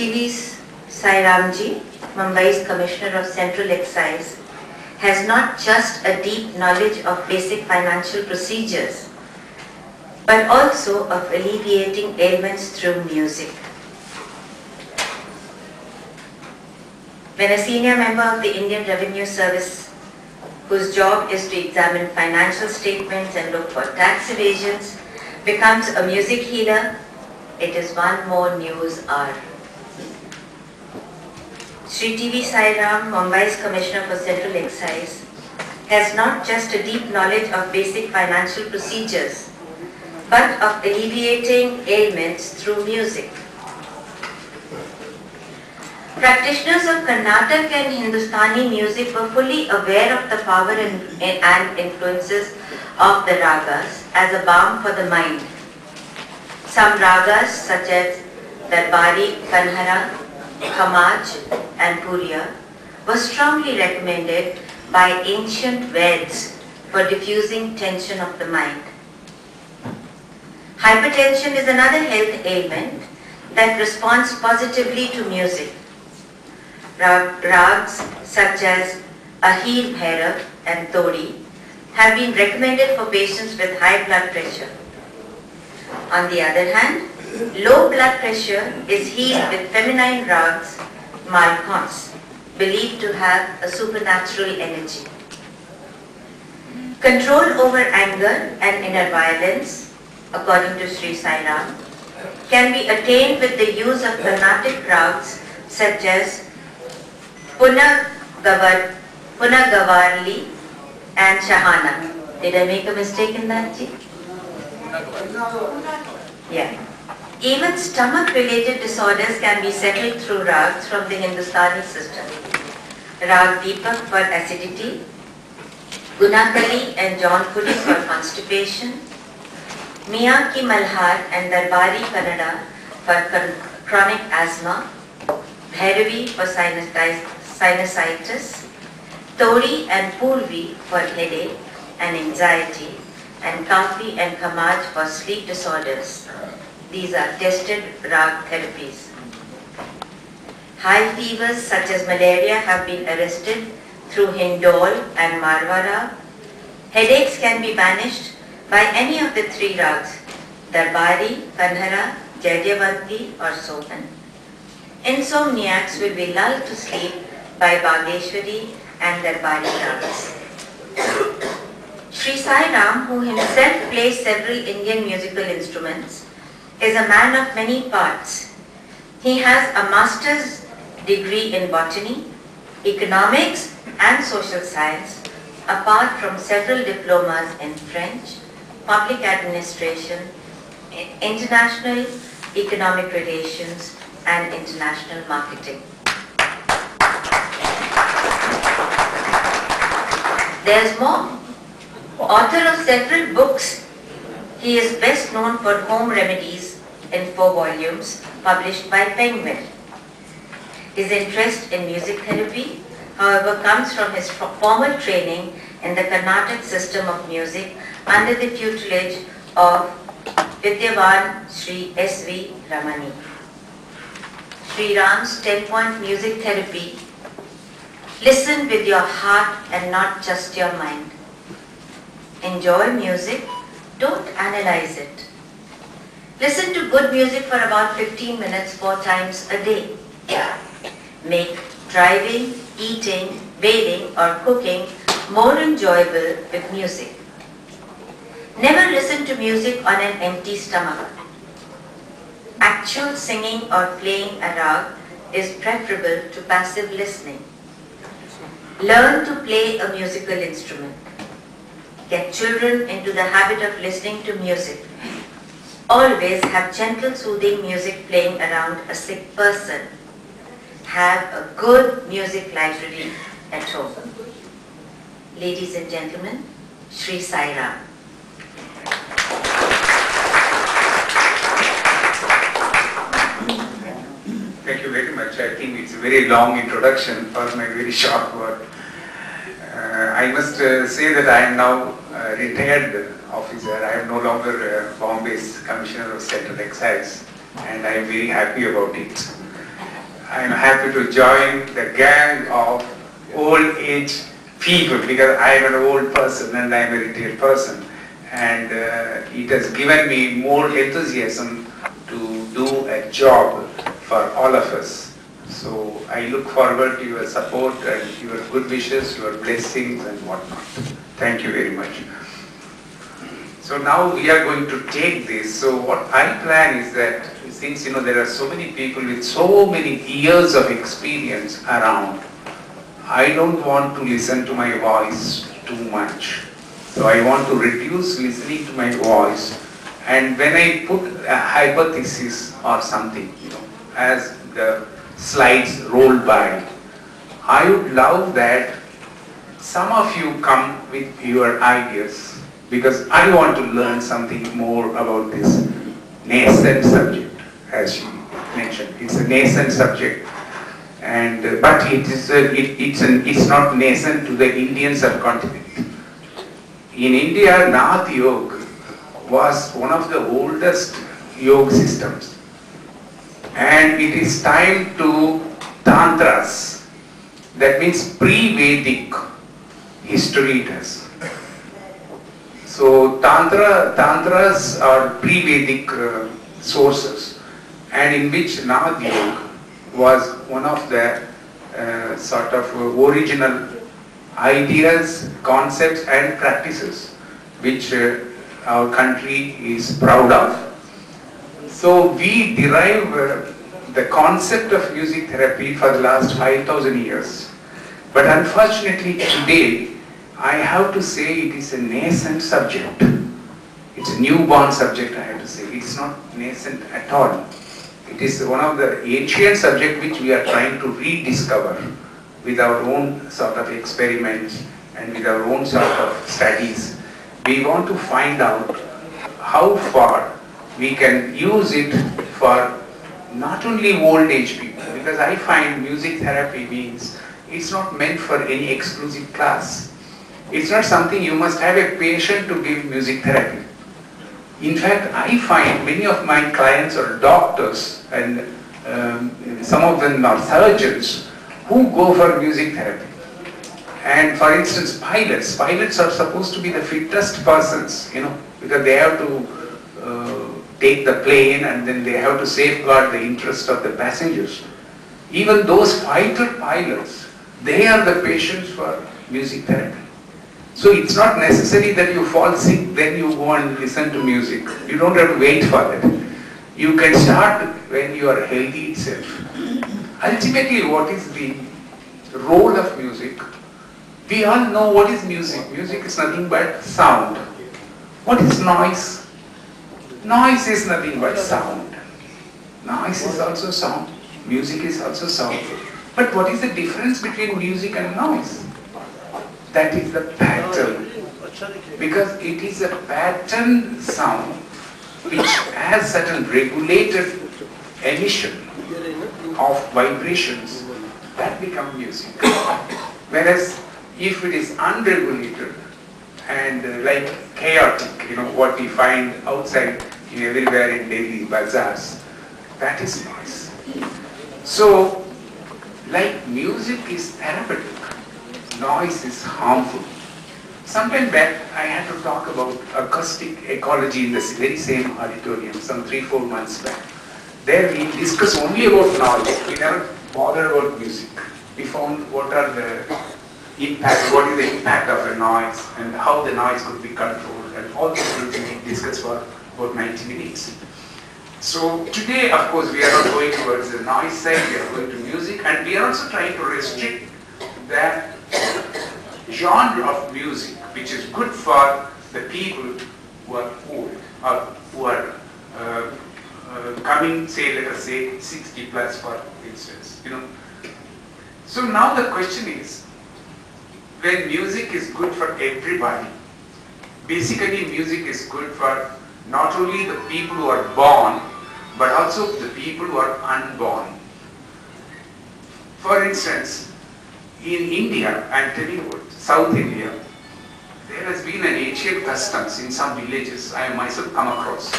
T.V. Sai Ramji, Mumbai's Commissioner of Central Excise, has not just a deep knowledge of basic financial procedures, but also of alleviating ailments through music. When a senior member of the Indian Revenue Service, whose job is to examine financial statements and look for tax evasions, becomes a music healer, it is one more news hour. Shri T.V. Sai Ram, Mumbai's Commissioner for Central Excise, has not just a deep knowledge of basic financial procedures, but of alleviating ailments through music. Practitioners of Carnatic and Hindustani music were fully aware of the power and influences of the ragas as a balm for the mind. Some ragas such as Darbari, Kanhara, Khamaj and Puriya were strongly recommended by ancient Veds for diffusing tension of the mind. Hypertension is another health ailment that responds positively to music. Rags such as Ahir Bhairav and Todi have been recommended for patients with high blood pressure. On the other hand, low blood pressure is healed with feminine rags, Malkons, believed to have a supernatural energy. Control over anger and inner violence, according to Sri Sai Ram, can be attained with the use of Carnatic rags such as Punagavarli and Shahana. Did I make a mistake in that, Ji? Yeah. Even stomach-related disorders can be settled through rags from the Hindustani system. Rag Deepak for acidity, Gunakali and Jaunpuri for constipation, Miya Ki Malhar and Darbari Kannada for chronic asthma, Bhairavi for sinusitis, Todi and Purvi for headache and anxiety, and Kampi and Khamaj for sleep disorders. These are tested rag therapies. High fevers such as malaria have been arrested through Hindol and Marwara. Headaches can be banished by any of the three rags, Darbari, Kanhara, Jayavati or Sohan. Insomniacs will be lulled to sleep by Bageshwari and Darbari rags. Sri Sai Ram, who himself plays several Indian musical instruments, is a man of many parts. He has a master's degree in botany, economics and social science, apart from several diplomas in French, public administration, international economic relations and international marketing. There's more. Author of several books, he is best known for Home Remedies in 4 volumes published by Penguin. His interest in music therapy, however, comes from his formal training in the Carnatic system of music under the tutelage of Vidyavan Sri S.V. Ramani. Sri Ram's 10-point music therapy: listen with your heart and not just your mind. Enjoy music, don't analyze it. Listen to good music for about 15 minutes 4 times a day. Make driving, eating, bathing or cooking more enjoyable with music. Never listen to music on an empty stomach. Actual singing or playing a rag is preferable to passive listening. Learn to play a musical instrument. Get children into the habit of listening to music. Always have gentle, soothing music playing around a sick person. Have a good music library at home. Ladies and gentlemen, Sri Sai Ram. Thank you very much. I think it's a very long introduction for my very short word. I must say that I am now a retired officer. I am no longer Bombay's Commissioner of Central Excise, and I am very happy about it. I'm happy to join the gang of old age people, because I am an old person and I am a retired person, and it has given me more enthusiasm to do a job for all of us. So I look forward to your support and your good wishes, your blessings and whatnot. Thank you very much. So now we are going to take this. So what I plan is that, since there are so many people with so many years of experience around, I don't want to listen to my voice too much. So I want to reduce listening to my voice, and when I put a hypothesis or something, as the slides roll by, I would love that some of you come with your ideas, because I want to learn something more about this nascent subject, as you mentioned. It's a nascent subject, and but it's not nascent to the Indian subcontinent. In India, Nath Yoga was one of the oldest yoga systems, and it is tied to Tantras. That means pre-Vedic history it has. So Tantras are pre-Vedic sources, and in which Nath Yoga was one of the sort of original ideas, concepts and practices which our country is proud of. So we derive the concept of music therapy for the last 5,000 years. But unfortunately today, I have to say it is a nascent subject. It's a newborn subject, I have to say. It's not nascent at all. It is one of the ancient subjects which we are trying to rediscover with our own sort of experiments and with our own sort of studies. We want to find out how far we can use it for not only old age people, because I find music therapy means it's not meant for any exclusive class. It's not something you must have a patient to give music therapy. In fact, I find many of my clients are doctors, and some of them are surgeons who go for music therapy. And for instance, pilots are supposed to be the fittest persons, because they have to take the plane, and then they have to safeguard the interest of the passengers. Even those fighter pilots, they are the patients for music therapy. So it's not necessary that you fall sick, then you go and listen to music. You don't have to wait for that. You can start when you are healthy itself. Ultimately, what is the role of music? We all know what is music. Music is nothing but sound. What is noise? Noise is nothing but sound. Noise is also sound. Music is also sound. But what is the difference between music and noise? That is the pattern. Because it is a pattern sound which has certain regulated emission of vibrations that become music. Whereas if it is unregulated and like chaotic, what we find outside everywhere in Delhi bazaars, that is noise. So, like music is therapeutic, noise is harmful. Sometime back, I had to talk about acoustic ecology in the very same auditorium, some 3-4 months back. There we discussed only about noise. We never bothered about music. We found what is the impact of a noise and how the noise could be controlled, and all these things we discussed for about 90 minutes. So today, of course, we are not going towards the noise side, we are going to music, and we are also trying to restrict that genre of music which is good for the people who are old or who are coming, say, let us say 60 plus for instance, So now the question is, when music is good for everybody, basically music is good for not only the people who are born, but also the people who are unborn. For instance, in India, I am telling you about South India, there has been an ancient customs in some villages I have myself come across.